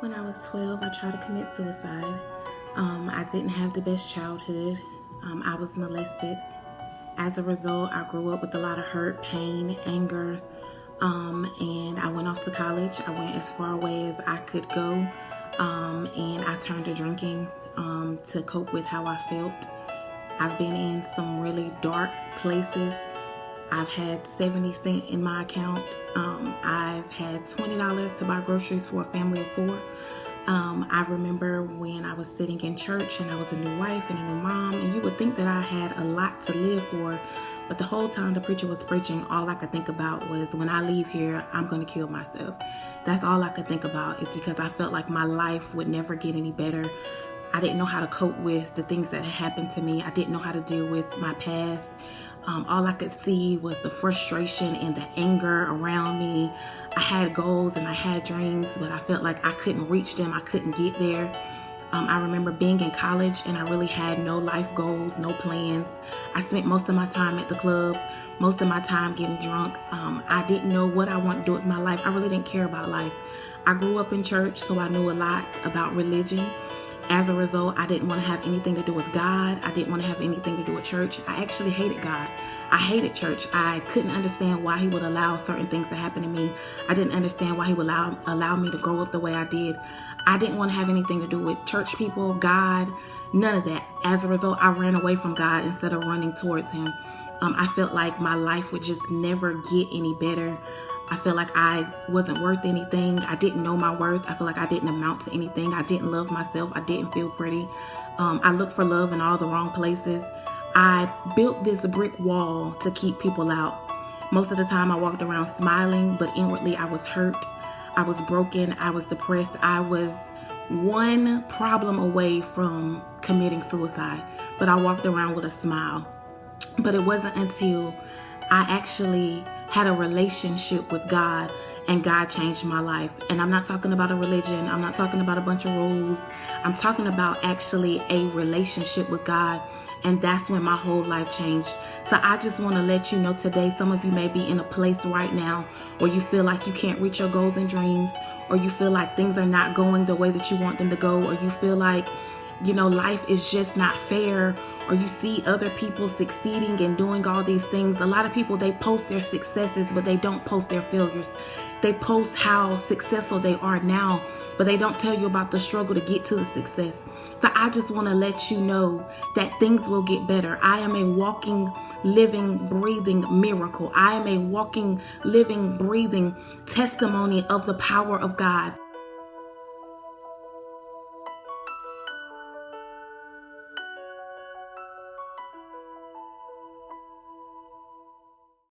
When I was 12, I tried to commit suicide. I didn't have the best childhood. I was molested. As a result, I grew up with a lot of hurt, pain, anger, and I went off to college. I went as far away as I could go, and I turned to drinking to cope with how I felt. I've been in some really dark places. I've had 70 cents in my account. I've had $20 to buy groceries for a family of 4. I remember when I was sitting in church and I was a new wife and a new mom, and you would think that I had a lot to live for, but the whole time the preacher was preaching, all I could think about was, when I leave here, I'm going to kill myself. That's all I could think about. It's because I felt like my life would never get any better. I didn't know how to cope with the things that had happened to me. I didn't know how to deal with my past. All I could see was the frustration and the anger around me. I had goals and I had dreams, but I felt like I couldn't reach them. I couldn't get there. I remember being in college and I really had no life goals, no plans. I spent most of my time at the club, most of my time getting drunk. I didn't know what I wanted to do with my life. I really didn't care about life. I grew up in church, so I knew a lot about religion. As a result, I didn't want to have anything to do with God. I didn't want to have anything to do with church. I actually hated God. I hated church. I couldn't understand why he would allow certain things to happen to me. I didn't understand why he would allow me to grow up the way I did. I didn't want to have anything to do with church people, God, none of that. As a result, I ran away from God instead of running towards him. I felt like my life would just never get any better. I felt like I wasn't worth anything. I didn't know my worth. I feel like I didn't amount to anything. I didn't love myself. I didn't feel pretty. I looked for love in all the wrong places. I built this brick wall to keep people out. Most of the time I walked around smiling, but inwardly I was hurt. I was broken. I was depressed. I was one problem away from committing suicide, but I walked around with a smile. But it wasn't until I actually had a relationship with God and God changed my life. And I'm not talking about a religion. I'm not talking about a bunch of rules. I'm talking about actually a relationship with God. And that's when my whole life changed. So I just want to let you know today, some of you may be in a place right now where you feel like you can't reach your goals and dreams, or you feel like things are not going the way that you want them to go, or you feel like, life is just not fair, or you see other people succeeding and doing all these things. A lot of people, they post their successes, but they don't post their failures. They post how successful they are now, but they don't tell you about the struggle to get to the success. So I just want to let you know that things will get better. I am a walking, living, breathing miracle. I am a walking, living, breathing testimony of the power of God.